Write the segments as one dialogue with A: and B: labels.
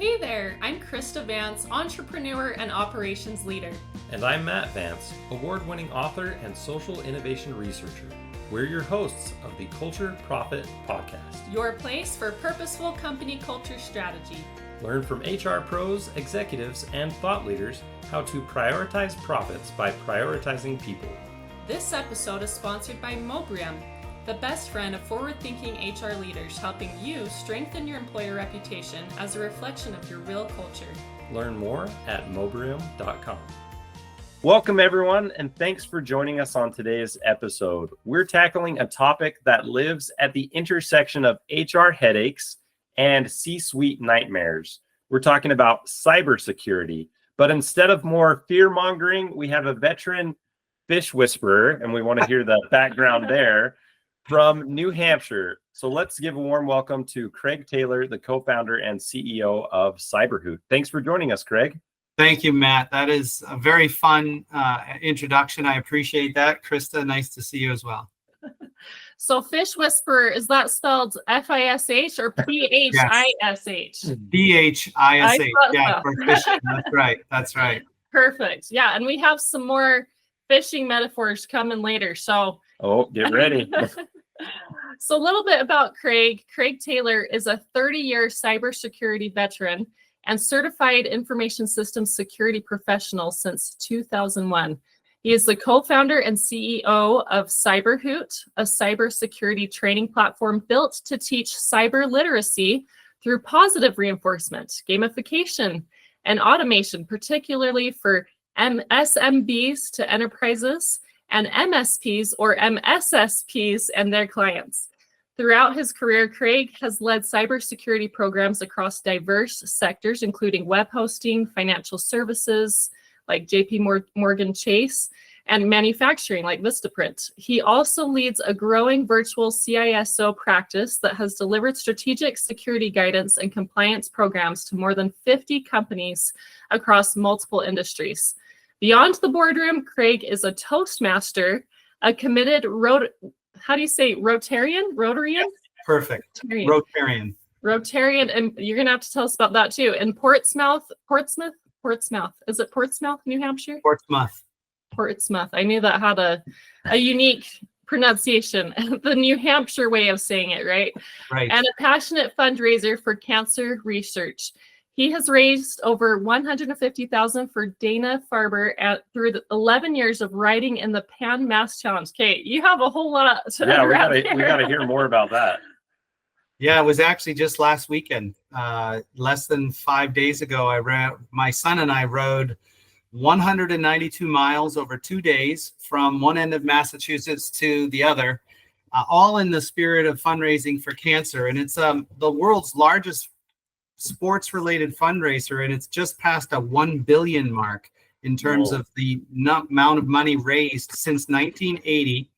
A: Hey there, I'm Krista Vance, entrepreneur and operations leader.
B: And I'm Matt Vance, award-winning author and social innovation researcher. We're your hosts of the Culture Profit Podcast.
A: Your place for purposeful company culture strategy.
B: Learn from HR pros, executives, and thought leaders how to prioritize profits by prioritizing people.
A: This episode is sponsored by Mobrium, the best friend of forward-thinking HR leaders, helping you strengthen your employer reputation as a reflection of your real culture.
B: Learn more at mobrium.com. Welcome, everyone, and thanks for joining us on today's episode. We're tackling a topic that lives at the intersection of HR headaches and C-suite nightmares. We're talking about cybersecurity, but instead of more fear-mongering, we have a veteran Phish whisperer, and we want to hear the background there, from New Hampshire. So let's give a warm welcome to Craig Taylor, the co-founder and CEO of CyberHoot. Thanks for joining us, Craig.
C: Thank you, Matt. That is a very fun introduction. I appreciate that. Krista, nice to see you as well.
A: So Phish whisperer, is that spelled F-I-S-H or P-H-I-S-H?
C: P-H-I-S-H, yeah, for phishing. That's right. That's right.
A: Perfect. Yeah, and we have some more phishing metaphors coming later. So
B: get ready.
A: So a little bit about Craig. Craig Taylor is a 30-year cybersecurity veteran and certified information systems security professional since 2001. He is the co-founder and CEO of CyberHoot, a cybersecurity training platform built to teach cyber literacy through positive reinforcement, gamification, and automation, particularly for SMBs to enterprises and MSPs or MSSPs and their clients. Throughout his career, Craig has led cybersecurity programs across diverse sectors, including web hosting, financial services like JP Morgan Chase, and manufacturing like Vistaprint. He also leads a growing virtual CISO practice that has delivered strategic security guidance and compliance programs to more than 50 companies across multiple industries. Beyond the boardroom, Craig is a Toastmaster, a committed Rotarian?
C: Yes, perfect. Rotarian.
A: Rotarian, and you're going to have to tell us about that too. In Portsmouth. Is it Portsmouth, New Hampshire? Portsmouth. I knew that had a unique pronunciation, the New Hampshire way of saying it, right?
C: Right.
A: And a passionate fundraiser for cancer research. He has raised over $150,000 for Dana-Farber through the 11 years of writing in the Pan Mass Challenge. Kate, you have a whole lot.
B: Yeah, we gotta hear more about that.
C: Yeah, it was actually just last weekend. Less than 5 days ago, my son and I rode 192 miles over 2 days from one end of Massachusetts to the other, all in the spirit of fundraising for cancer. And it's the world's largest sports-related fundraiser, and it's just past a 1 billion mark in terms of the amount of money raised since 1980.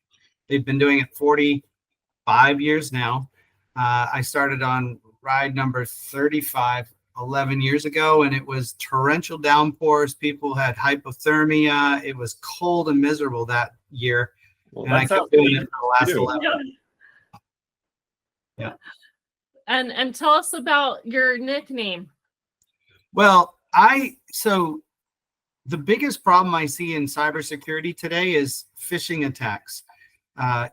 C: They've been doing it 45 years now. I started on ride number 35 11 years ago, and it was torrential downpours. People had hypothermia. It was cold and miserable that year.
B: Well,
C: and I kept doing it for the last 11. Yeah.
A: And tell us about your nickname.
C: Well, so the biggest problem I see in cybersecurity today is phishing attacks.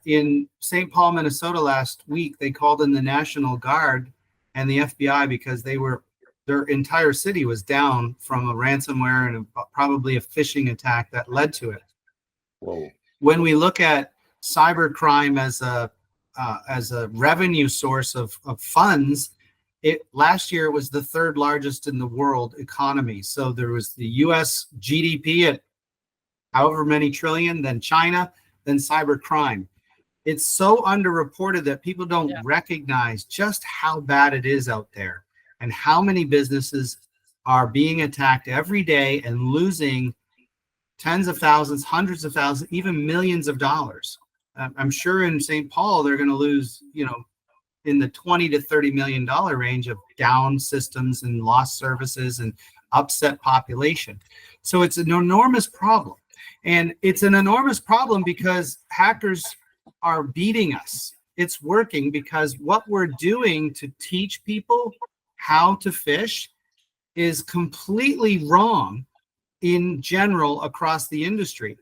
C: In St. Paul, Minnesota last week, they called in the National Guard and the FBI because their entire city was down from a ransomware and probably a phishing attack that led to it.
B: Whoa.
C: When we look at cybercrime as a revenue source of funds, last year it was the third largest in the world economy. So there was the US GDP at however many trillion, then China, then cybercrime. It's so underreported that people don't recognize just how bad it is out there and how many businesses are being attacked every day and losing tens of thousands, hundreds of thousands, even millions of dollars. I'm sure in St. Paul, they're going to lose, in the $20 to $30 million range of down systems and lost services and upset population. So it's an enormous problem. And it's an enormous problem because hackers are beating us. It's working because what we're doing to teach people how to phish is completely wrong in general across the industry.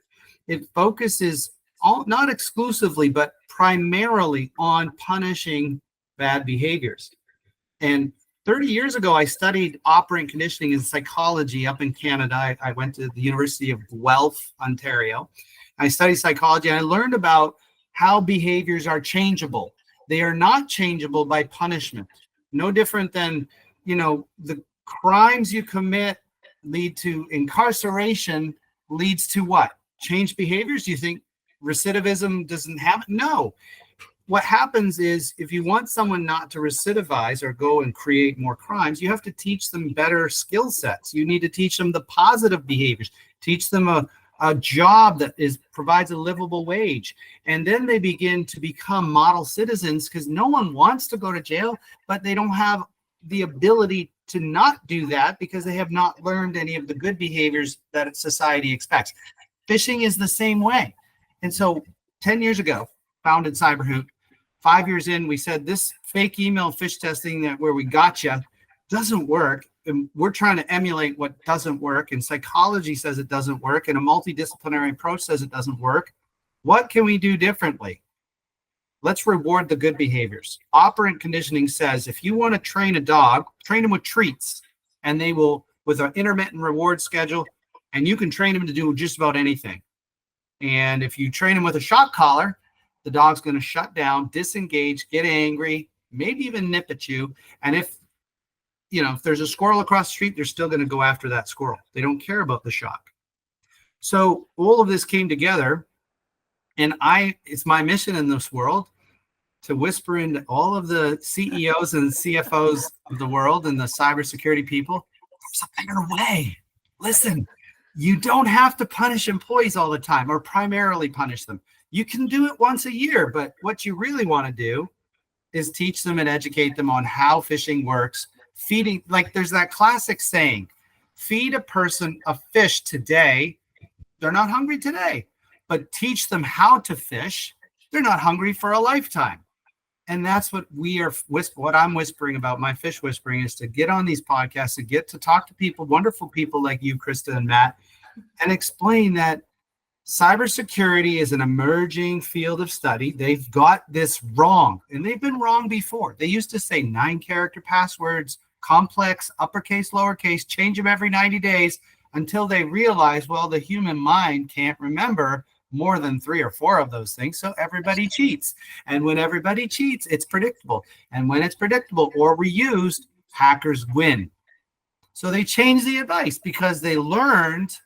C: It focuses not exclusively, but primarily on punishing bad behaviors. And 30 years ago, I studied operant conditioning and psychology up in Canada. I went to the University of Guelph, Ontario. I studied psychology, and I learned about how behaviors are changeable. They are not changeable by punishment. No different than, the crimes you commit lead to incarceration, leads to what? Change behaviors? You think recidivism doesn't happen? No. What happens is, if you want someone not to recidivize or go and create more crimes, you have to teach them better skill sets. You need to teach them the positive behaviors, teach them a job that provides a livable wage. And then they begin to become model citizens, because no one wants to go to jail, but they don't have the ability to not do that because they have not learned any of the good behaviors that society expects. Phishing is the same way. And so 10 years ago, founded CyberHoot. 5 years in, we said this fake email phish testing where we got you doesn't work. And we're trying to emulate what doesn't work. And psychology says it doesn't work. And a multidisciplinary approach says it doesn't work. What can we do differently? Let's reward the good behaviors. Operant conditioning says if you want to train a dog, train them with treats. And they will, with an intermittent reward schedule, and you can train them to do just about anything. And if you train them with a shock collar, the dog's going to shut down, disengage, get angry, maybe even nip at you. And if there's a squirrel across the street, they're still going to go after that squirrel. They don't care about the shock. So all of this came together, and it's my mission in this world to whisper into all of the CEOs and CFOs of the world and the cybersecurity people, there's a better way. Listen, you don't have to punish employees all the time or primarily punish them. You can do it once a year, but what you really want to do is teach them and educate them on how phishing works. Feeding, like there's that classic saying, feed a person a fish today, they're not hungry today, but teach them how to fish, they're not hungry for a lifetime. And that's what what I'm whispering about. My fish whispering is to get on these podcasts, to get to talk to people, wonderful people like you, Krista and Matt, and explain that cybersecurity is an emerging field of study. They've got this wrong, and they've been wrong before. They used to say 9-character passwords, complex, uppercase, lowercase, change them every 90 days, until they realized, well, the human mind can't remember more than 3 or 4 of those things, so everybody cheats. And when everybody cheats, it's predictable. And when it's predictable or reused, hackers win. So they changed the advice because they learned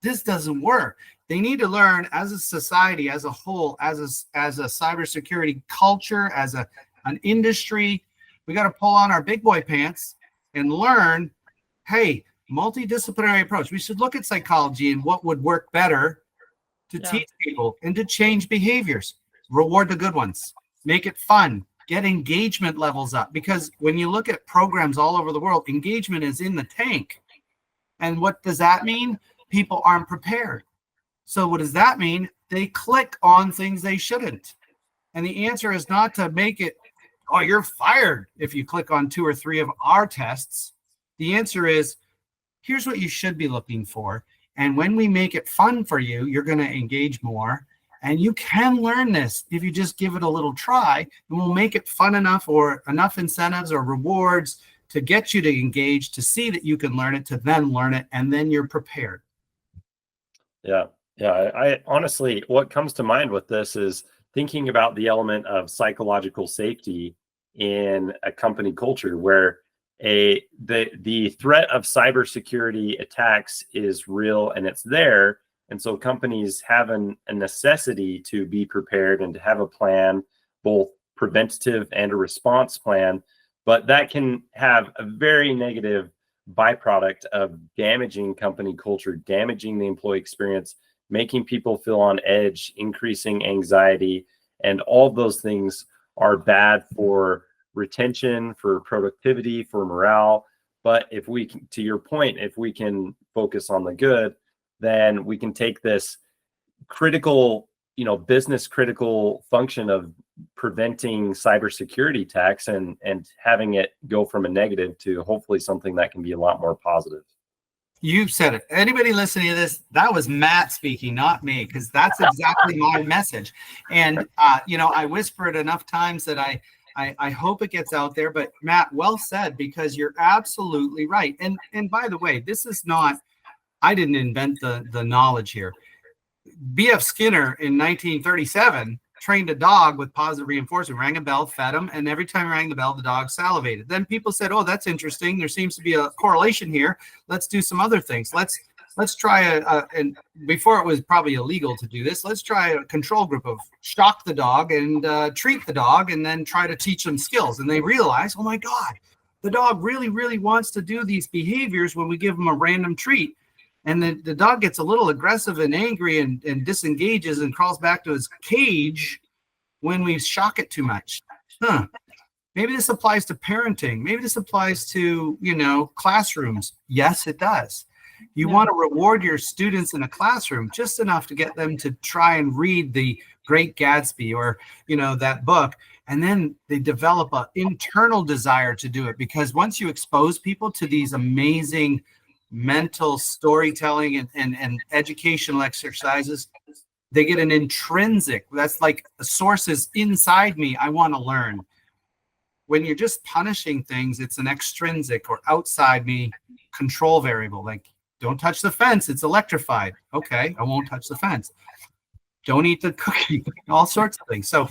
C: this doesn't work. They need to learn as a society, as a whole, as a cybersecurity culture, as an industry. We got to pull on our big boy pants and learn, hey, multidisciplinary approach. We should look at psychology and what would work better to teach people and to change behaviors. Reward the good ones. Make it fun. Get engagement levels up. Because when you look at programs all over the world, engagement is in the tank. And what does that mean? People aren't prepared. So what does that mean? They click on things they shouldn't. And the answer is not to make it, oh, you're fired if you click on 2 or 3 of our tests. The answer is, here's what you should be looking for. And when we make it fun for you, you're going to engage more. And you can learn this if you just give it a little try. And we'll make it fun enough or enough incentives or rewards to get you to engage, to see that you can learn it, to then learn it, and then you're prepared.
B: Yeah. I honestly, what comes to mind with this is thinking about the element of psychological safety in a company culture where the threat of cybersecurity attacks is real and it's there. And so companies have a necessity to be prepared and to have a plan, both preventative and a response plan. But that can have a very negative byproduct of damaging company culture, damaging the employee experience, making people feel on edge, increasing anxiety, and all of those things are bad for retention, for productivity, for morale. But if we can, to your point, if we can focus on the good, then we can take this critical, business critical function of preventing cybersecurity attacks and having it go from a negative to hopefully something that can be a lot more positive.
C: You said it. Anybody listening to this, that was Matt speaking, not me, because that's exactly my message. And, I whisper it enough times that I hope it gets out there. But Matt, well said, because you're absolutely right. And by the way, this is not, I didn't invent the knowledge here. B.F. Skinner in 1937 trained a dog with positive reinforcement, rang a bell, fed him, and every time he rang the bell, the dog salivated. Then people said, oh, that's interesting. There seems to be a correlation here. Let's do some other things. Let's try and before it was probably illegal to do this, let's try a control group of shock the dog and treat the dog and then try to teach them skills. And they realize, oh my God, the dog really, really wants to do these behaviors when we give him a random treat. And the dog gets a little aggressive and angry and disengages and crawls back to his cage when we shock it too much. Maybe this applies to parenting. Maybe this applies to, classrooms. Yes, it does. You want to reward your students in a classroom just enough to get them to try and read The Great Gatsby or, that book. And then they develop an internal desire to do it, because once you expose people to these amazing mental storytelling and educational exercises, they get an intrinsic, that's like the sources inside me, I want to learn. When you're just punishing things, it's an extrinsic or outside me control variable. Like, don't touch the fence, it's electrified. Okay, I won't touch the fence. Don't eat the cookie, all sorts of things. So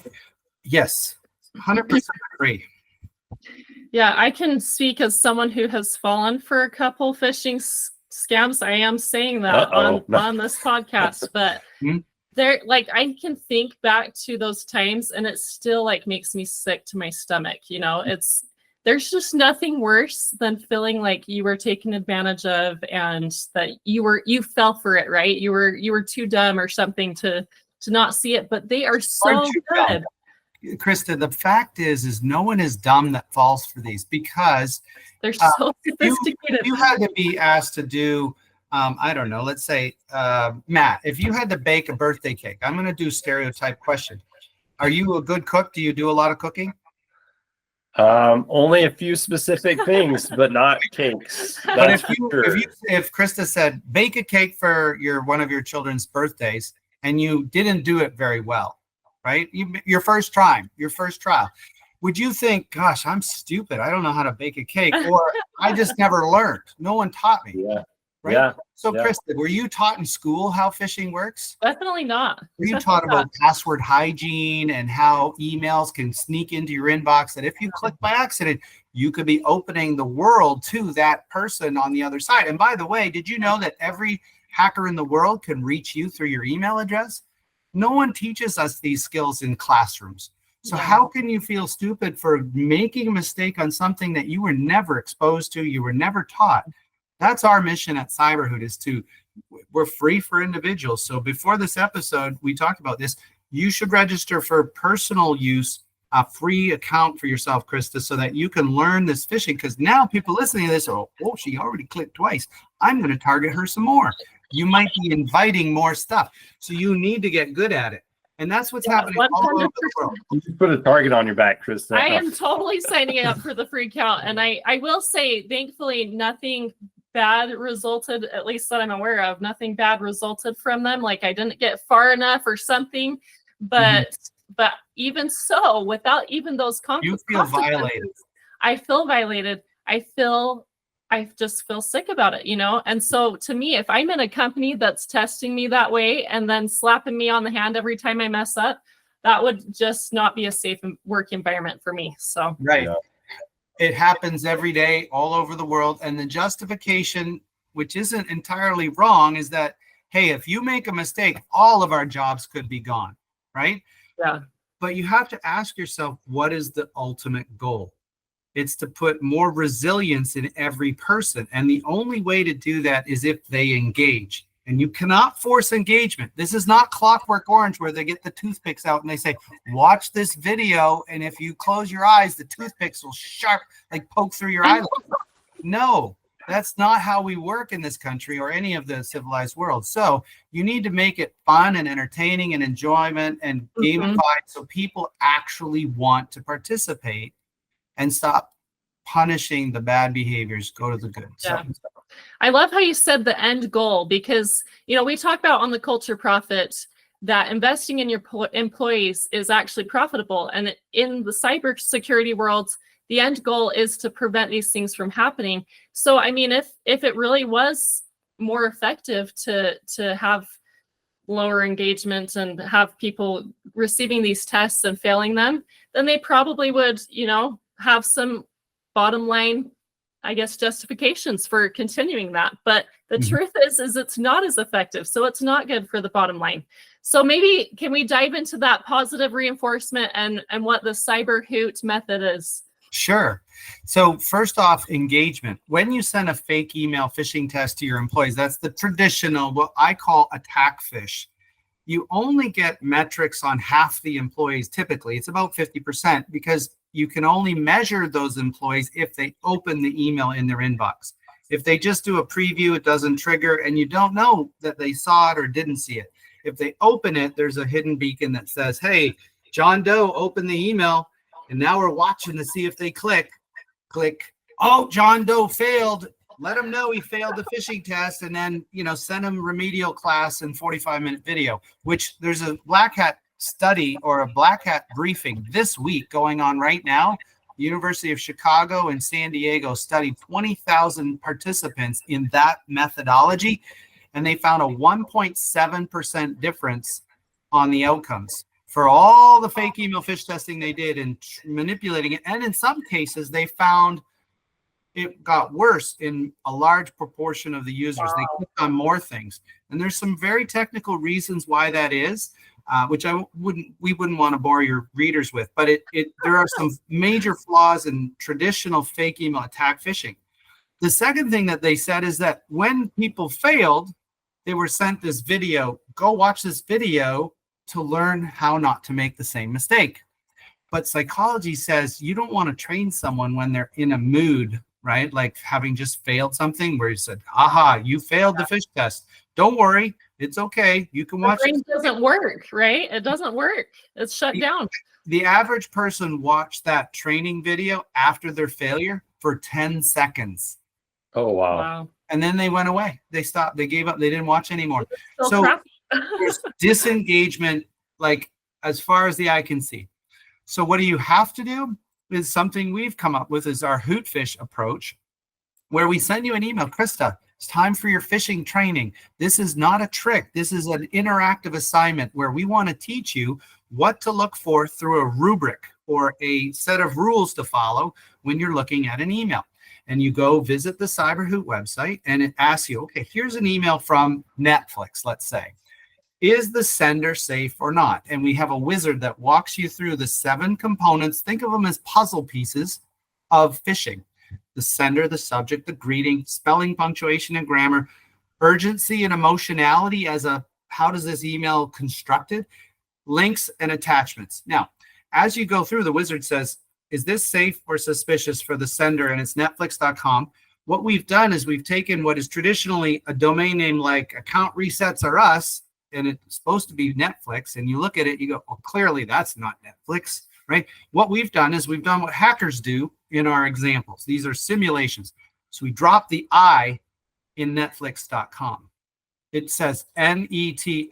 C: yes, 100% agree.
A: Yeah, I can speak as someone who has fallen for a couple phishing scams. I am saying that on this podcast, but there, I can think back to those times, and it still makes me sick to my stomach. There's just nothing worse than feeling like you were taken advantage of, and that you fell for it, right? You were too dumb or something to not see it. But they are so good.
C: Krista, the fact is no one is dumb that falls for these, because
A: they're so sophisticated.
C: You had to be asked to do, I don't know, let's say, Matt, if you had to bake a birthday cake, I'm going to do stereotype question. Are you a good cook? Do you do a lot of cooking?
B: Only a few specific things, but not cakes.
C: But if Krista said, bake a cake for one of your children's birthdays, and you didn't do it very well, right? Your first trial. Would you think, gosh, I'm stupid, I don't know how to bake a cake, or I just never learned, no one taught me?
B: Yeah.
C: Right? Yeah. So Krista, were you taught in school how phishing works?
A: Definitely not.
C: Were you taught about password hygiene and how emails can sneak into your inbox, that if you click by accident, you could be opening the world to that person on the other side? And by the way, did you know that every hacker in the world can reach you through your email address? No one teaches us these skills in classrooms. So how can you feel stupid for making a mistake on something that you were never exposed to, you were never taught? That's our mission at CyberHoot, we're free for individuals. So before this episode, we talked about this. You should register for personal use, a free account for yourself, Krista, so that you can learn this phishing. Because now people listening to this, she already clicked twice. I'm going to target her some more. You might be inviting more stuff. So you need to get good at it. And that's what's happening 100%. All over the world.
B: You should put a target on your back, Krista.
A: I am totally signing up for the free account. And I will say, thankfully, nothing bad resulted, at least that I'm aware of. Nothing bad resulted from them. I didn't get far enough or something. But even so, without even those consequences,
C: you feel violated.
A: I feel violated. I just feel sick about it, And so to me, if I'm in a company that's testing me that way and then slapping me on the hand every time I mess up, that would just not be a safe work environment for me. So
C: right. Yeah. It happens every day all over the world. And the justification, which isn't entirely wrong, is that, hey, if you make a mistake, all of our jobs could be gone, right?
A: Yeah.
C: But you have to ask yourself, what is the ultimate goal? It's to put more resilience in every person. And the only way to do that is if they engage. And you cannot force engagement. This is not Clockwork Orange where they get the toothpicks out and they say, watch this video, and if you close your eyes, the toothpicks will poke through your eyelids. No, That's not how we work in this country or any of the civilized world. So you need to make it fun and entertaining and enjoyment and gamified so people actually want to participate and stop punishing the bad behaviors, go to the good.
A: Yeah. So I love how you said the end goal, because, we talk about on the Culture Profit that investing in your employees is actually profitable. And in the cybersecurity world, the end goal is to prevent these things from happening. So, I mean, if it really was more effective to have lower engagement and have people receiving these tests and failing them, then they probably would, have some bottom line, I guess, justifications for continuing that. But the truth is it's not as effective. So it's not good for the bottom line. So maybe can we dive into that positive reinforcement and what the CyberHoot method is?
C: Sure. So first off, engagement. When you send a fake email phishing test to your employees, that's the traditional, what I call attack phish. You only get metrics on half the employees. Typically, it's about 50%, because you can only measure those employees if they open the email in their inbox. If they just do a preview, it doesn't trigger, and you don't know that they saw it or didn't see it. If they open it, there's a hidden beacon that says, hey, John Doe opened the email, and now we're watching to see if they click. Oh, John Doe failed. Let him know he failed the phishing test, and then, send him remedial class and 45-minute video, which there's a Black Hat study or a Black Hat briefing this week going on right now. The University of Chicago and San Diego studied 20,000 participants in that methodology, and they found a 1.7% difference on the outcomes for all the fake email phish testing they did and manipulating it. And in some cases, they found it got worse in a large proportion of the users. Wow. They clicked on more things. And there's some very technical reasons why that is, which we wouldn't want to bore your readers with. But there are some major flaws in traditional fake email attack phishing. The second thing that they said is that when people failed, they were sent this video. Go watch this video to learn how not to make the same mistake. But psychology says you don't want to train someone when they're in a mood, right? Like having just failed something where you said, aha, you failed the phish test. Don't worry. It's okay. You can watch it.
A: The brain doesn't work, right? It doesn't work. It's shut down.
C: The average person watched that training video after their failure for 10 seconds.
B: Oh, wow.
C: And then they went away. They stopped. They gave up. They didn't watch anymore. So there's disengagement, like as far as the eye can see. So what do you have to do is something we've come up with is our Hoot Phish approach, where we send you an email. Krista, it's time for your phishing training. This is not a trick. This is an interactive assignment where we want to teach you what to look for through a rubric or a set of rules to follow when you're looking at an email. And you go visit the CyberHoot website, and it asks you, okay, here's an email from Netflix, let's say. Is the sender safe or not? And we have a wizard that walks you through the 7 components. Think of them as puzzle pieces of phishing. The sender, the subject, the greeting, spelling, punctuation, and grammar, urgency and emotionality as a how does this email constructed, links and attachments. Now, as you go through, the wizard says, is this safe or suspicious for the sender? And it's netflix.com. What we've done is we've taken what is traditionally a domain name like account resets are us, and it's supposed to be Netflix. And you look at it, you go, well, clearly that's not Netflix, right? What we've done is we've done what hackers do in our examples. These are simulations. So we drop the I in netflix.com. It says netflx.com.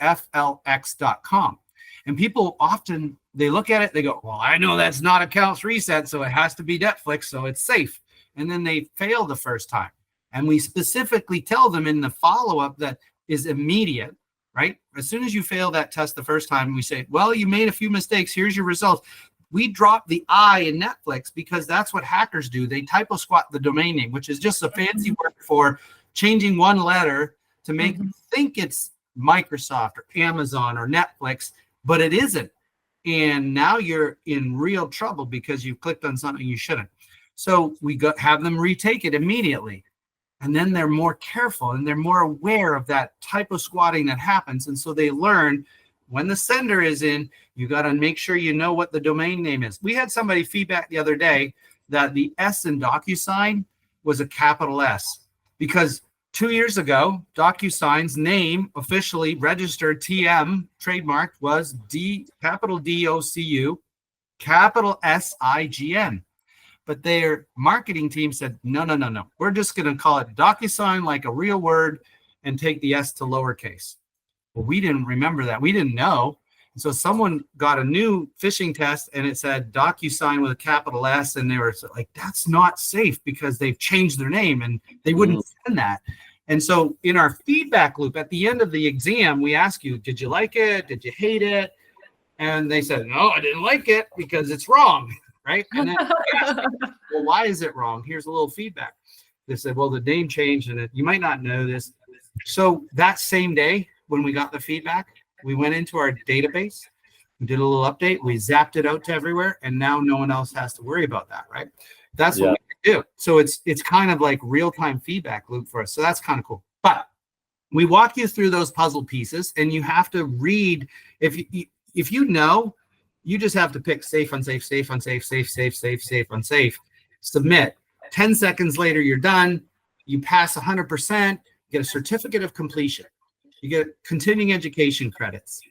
C: And people often, they look at it, they go, well, I know that's not accounts reset, so it has to be Netflix, so it's safe. And then they fail the first time. And we specifically tell them in the follow-up that is immediate, right? As soon as you fail that test the first time, we say, well, you made a few mistakes. Here's your results. We drop the I in Netflix because that's what hackers do. They typo squat the domain name, which is just a fancy word for changing one letter to make you think it's Microsoft or Amazon or Netflix, but it isn't. And now you're in real trouble because you've clicked on something you shouldn't. So we have them retake it immediately. And then they're more careful and they're more aware of that typo squatting that happens. And so they learn when the sender is in, you got to make sure you know what the domain name is. We had somebody feedback the other day that the S in DocuSign was a capital S. because 2 years ago, DocuSign's name officially registered TM trademarked was capital DOCU, capital SIGN. But their marketing team said, no. We're just going to call it DocuSign like a real word and take the S to lowercase. Well, we didn't remember that. We didn't know. So someone got a new phishing test and it said DocuSign with a capital S, and they were like, that's not safe because they've changed their name and they wouldn't send that. And so in our feedback loop at the end of the exam, we ask you, did you like it? Did you hate it? And they said, no, I didn't like it because it's wrong, right? And then well, why is it wrong? Here's a little feedback. They said, well, the name changed and you might not know this. So that same day when we got the feedback, we went into our database, we did a little update, we zapped it out to everywhere, and now no one else has to worry about that, right? That's what we do. So it's kind of like real-time feedback loop for us. So that's kind of cool. But we walk you through those puzzle pieces, and you have to read. If you know, you just have to pick safe, unsafe, safe, unsafe, safe, safe, safe, safe, unsafe, submit. 10 seconds later, you're done. You pass 100%, get a certificate of completion. You get continuing education credits.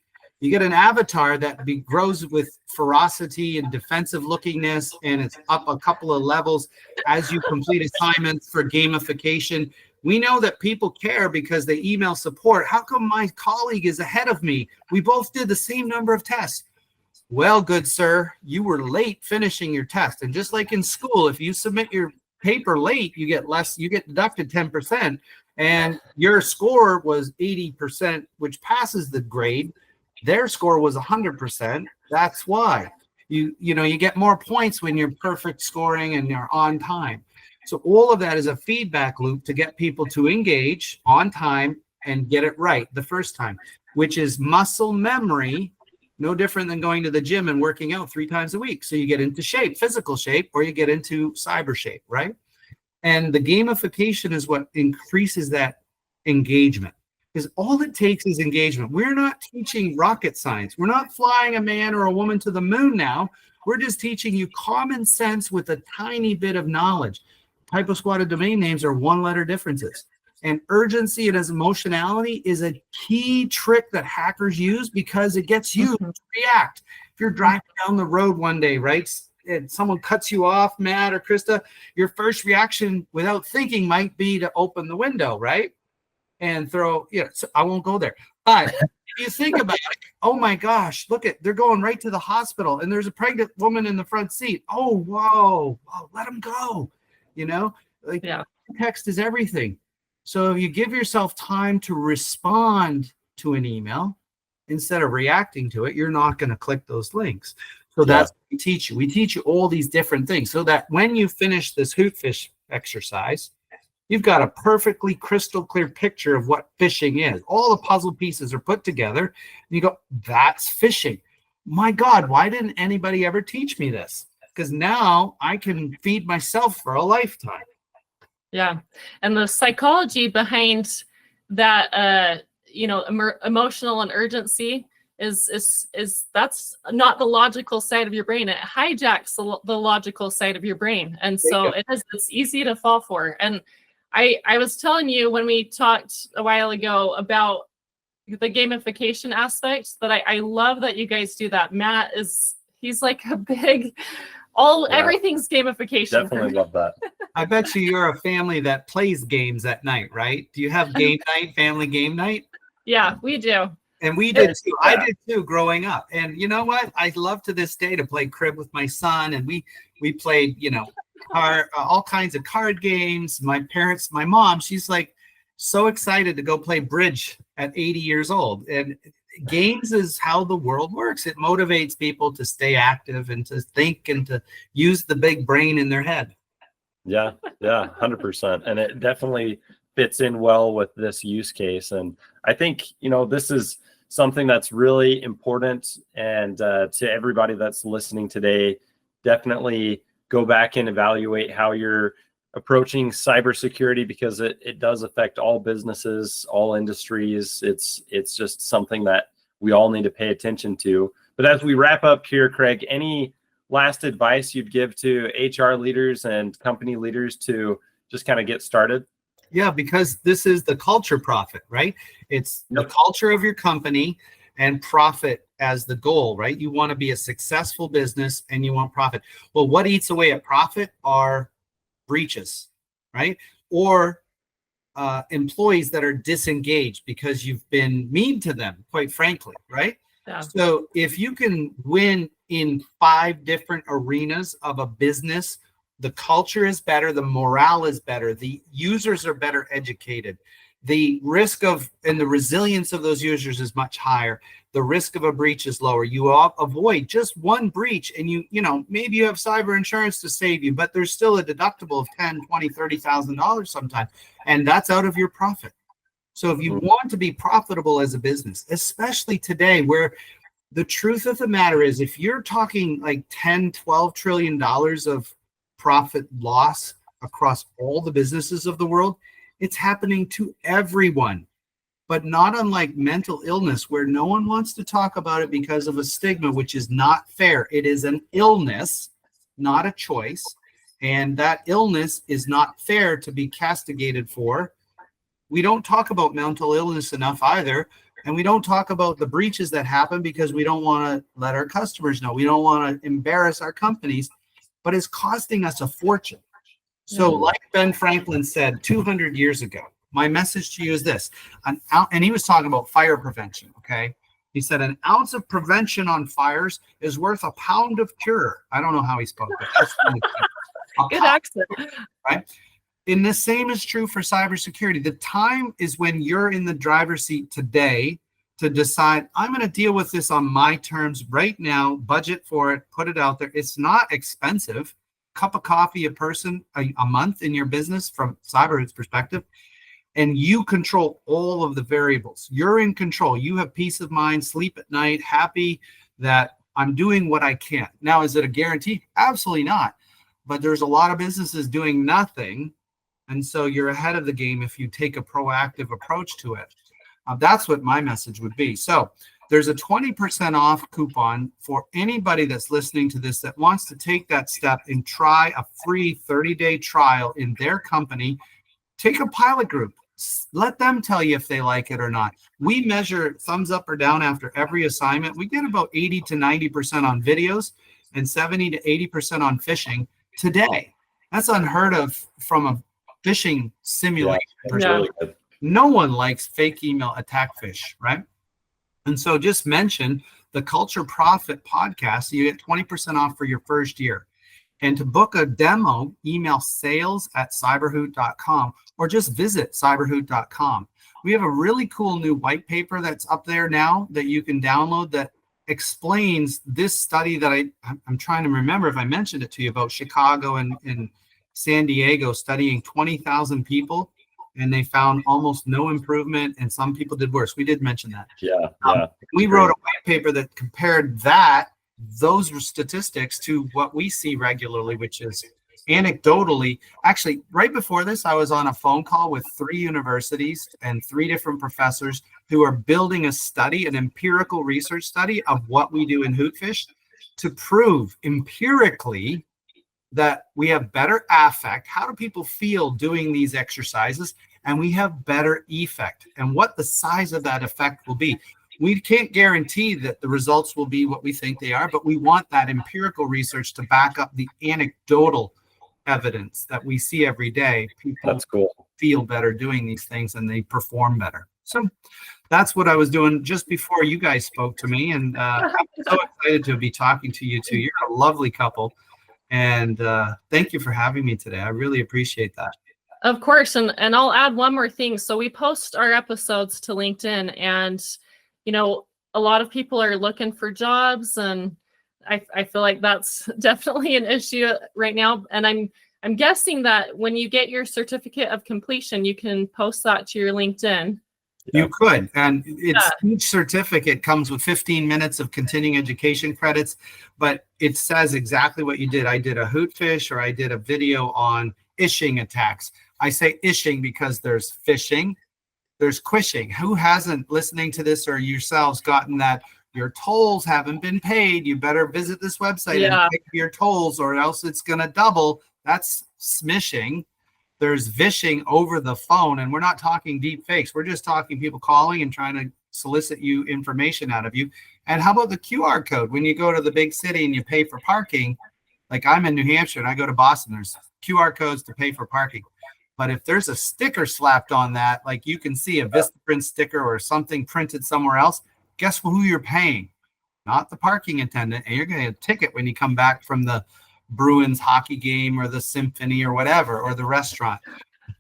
C: You get an avatar that grows with ferocity and defensive lookingness, and it's up a couple of levels as you complete assignments for gamification. We know that people care because they email support. How come my colleague is ahead of me? We both did the same number of tests. Well, good sir, you were late finishing your test. And just like in school, if you submit your paper late, you get deducted 10%. And your score was 80%, which passes the grade. Their score was 100%. That's why you get more points when you're perfect scoring and you're on time. So all of that is a feedback loop to get people to engage on time and get it right the first time, which is muscle memory, no different than going to the gym and working out 3 times a week. So you get into shape, physical shape, or you get into cyber shape, right? And the gamification is what increases that engagement, because all it takes is engagement. We're not teaching rocket science. We're not flying a man or a woman to the moon now. We're just teaching you common sense with a tiny bit of knowledge. Typo squatted domain names are 1-letter differences. And urgency and emotionality is a key trick that hackers use because it gets you to react. If you're driving down the road one day, right, and someone cuts you off, Matt or Krista, your first reaction without thinking might be to open the window, right? And throw, so I won't go there. But if you think about it, oh my gosh, they're going right to the hospital and there's a pregnant woman in the front seat. Oh, whoa, let them go. Text is everything. So if you give yourself time to respond to an email instead of reacting to it, you're not going to click those links. So that's what we teach you. We teach you all these different things so that when you finish this Hootfish exercise, you've got a perfectly crystal clear picture of what phishing is. All the puzzle pieces are put together and you go, that's phishing. My God, why didn't anybody ever teach me this? Because now I can feed myself for a lifetime.
A: Yeah. And the psychology behind that, emotional and urgency is that's not the logical side of your brain. It hijacks the logical side of your brain. And so it's easy to fall for. And I was telling you when we talked a while ago about the gamification aspect that I love that you guys do that. Matt he's like a big, everything's gamification.
B: Definitely love that.
C: I bet you're a family that plays games at night, right? Do you have game night, family game night?
A: Yeah, we do.
C: And we did too. I did too growing up. And you know what? I love to this day to play crib with my son. And we played, all kinds of card games. My mom, she's like so excited to go play bridge at 80 years old. And games is how the world works. It motivates people to stay active and to think and to use the big brain in their head.
B: Yeah, 100%. And it definitely fits in well with this use case. And I think, this is something that's really important. And to everybody that's listening today, definitely go back and evaluate how you're approaching cybersecurity, because it does affect all businesses, all industries. It's just something that we all need to pay attention to. But as we wrap up here, Craig, any last advice you'd give to HR leaders and company leaders to just kind of get started?
C: Yeah, because this is the culture profit, right? It's the culture of your company and profit as the goal, right? You want to be a successful business and you want profit. Well, what eats away at profit are breaches, right? Or employees that are disengaged because you've been mean to them, quite frankly, right?
A: Yeah.
C: So if you can win in 5 different arenas of a business, the culture is better, the morale is better, the users are better educated, the risk of and the resilience of those users is much higher, the risk of a breach is lower. You avoid just one breach, and you know, maybe you have cyber insurance to save you, but there's still a deductible of $10,000, $20,000, $30,000 sometimes, and that's out of your profit. So if you want to be profitable as a business, especially today, where the truth of the matter is, if you're talking like 10, 12 trillion dollars of profit loss across all the businesses of the world, it's happening to everyone. But not unlike mental illness, where no one wants to talk about it because of a stigma, which is not fair. It is an illness, not a choice. And that illness is not fair to be castigated for. We don't talk about mental illness enough either. And we don't talk about the breaches that happen because we don't want to let our customers know. We don't want to embarrass our companies, but it's costing us a fortune. So like Ben Franklin said 200 years ago, my message to you is this, and he was talking about fire prevention, okay? He said an ounce of prevention on fires is worth a pound of cure. I don't know how he spoke, but that's
A: good accent.
C: Right? And the same is true for cybersecurity. The time is when you're in the driver's seat today to decide, I'm going to deal with this on my terms right now, budget for it, put it out there. It's not expensive. Cup of coffee a person a month in your business from CyberHoot's perspective, and you control all of the variables. You're in control. You have peace of mind, sleep at night, happy that I'm doing what I can. Now, is it a guarantee? Absolutely not. But there's a lot of businesses doing nothing. And so you're ahead of the game if you take a proactive approach to it. That's what my message would be. So there's a 20% off coupon for anybody that's listening to this that wants to take that step and try a free 30-day trial in their company. Take a pilot group. Let them tell you if they like it or not. We measure thumbs up or down after every assignment. We get about 80 to 90% on videos and 70 to 80% on phishing today. That's unheard of from a phishing simulation.
B: Really good.
C: No one likes fake email attack phish, right? And so just mention the Culture Profit podcast. So you get 20% off for your first year. And to book a demo, email sales@cyberhoot.com or just visit cyberhoot.com. We have a really cool new white paper that's up there now that you can download that explains this study that I'm trying to remember if I mentioned it to you about Chicago and San Diego studying 20,000 people, and they found almost no improvement, and some people did worse. We did mention that.
B: Yeah.
C: We wrote a white paper that compared those statistics to what we see regularly, which is anecdotally. Actually, right before this, I was on a phone call with 3 universities and 3 different professors who are building a study, an empirical research study of what we do in Hootfish to prove empirically that we have better affect. How do people feel doing these exercises? And we have better effect, and what the size of that effect will be. We can't guarantee that the results will be what we think they are, but we want that empirical research to back up the anecdotal evidence that we see every day. People feel better doing these things and they perform better. So that's what I was doing just before you guys spoke to me. And I'm so excited to be talking to you two. You're a lovely couple. And thank you for having me today. I really appreciate that.
A: Of course. And I'll add one more thing. So we post our episodes to LinkedIn, and you know, a lot of people are looking for jobs, and I feel like that's definitely an issue right now. And I'm guessing that when you get your certificate of completion, you can post that to your LinkedIn.
C: You could, and each certificate comes with 15 minutes of continuing education credits, but it says exactly what you did. I did a Hootfish, or I did a video on phishing attacks. I say phishing because there's phishing, there's quishing. Who hasn't, listening to this or yourselves, gotten that your tolls haven't been paid? You better visit this website and pay your tolls, or else it's going to double. That's smishing. there's vishing over the phone, and we're not talking deep fakes. We're just talking people calling and trying to solicit you information out of you. And how about the QR code? When you go to the big city and you pay for parking, like I'm in New Hampshire and I go to Boston, there's QR codes to pay for parking. But if there's a sticker slapped on that, like you can see a Vistaprint sticker or something printed somewhere else, guess who you're paying? Not the parking attendant. And you're going to get a ticket when you come back from the Bruins hockey game or the symphony or whatever, or the restaurant.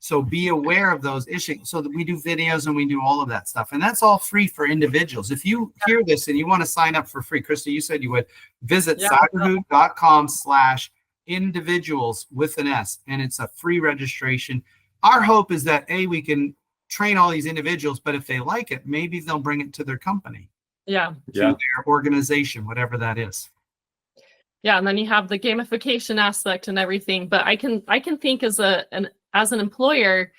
C: So be aware of those issues. So that we do videos and we do all of that stuff. And that's all free for individuals. If you hear this and you want to sign up for free, Krista, you said you would visit cyberhoot.com/individuals with an S. And it's a free registration. Our hope is that we can train all these individuals, but if they like it, maybe they'll bring it to their company.
A: Yeah.
C: To their organization, whatever that is.
A: Yeah, and then you have the gamification aspect and everything. But I can think as an employer,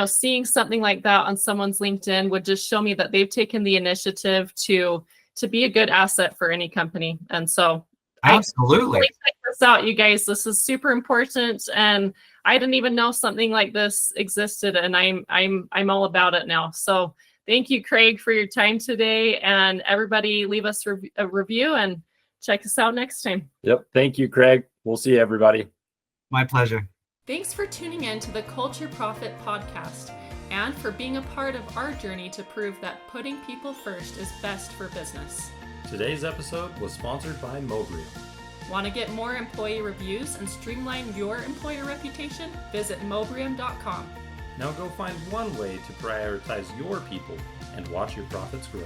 A: seeing something like that on someone's LinkedIn would just show me that they've taken the initiative to be a good asset for any company. And so
C: absolutely,
A: check this out, you guys. This is super important, and I didn't even know something like this existed, and I'm all about it now. So thank you, Craig, for your time today, and everybody leave us a review and check us out next time.
B: Yep. Thank you, Craig. We'll see everybody.
C: My pleasure.
A: Thanks for tuning in to the Culture Profit Podcast and for being a part of our journey to prove that putting people first is best for business.
B: Today's episode was sponsored by Mobrium.
A: Want to get more employee reviews and streamline your employer reputation? Visit mobrium.com.
B: Now go find one way to prioritize your people and watch your profits grow.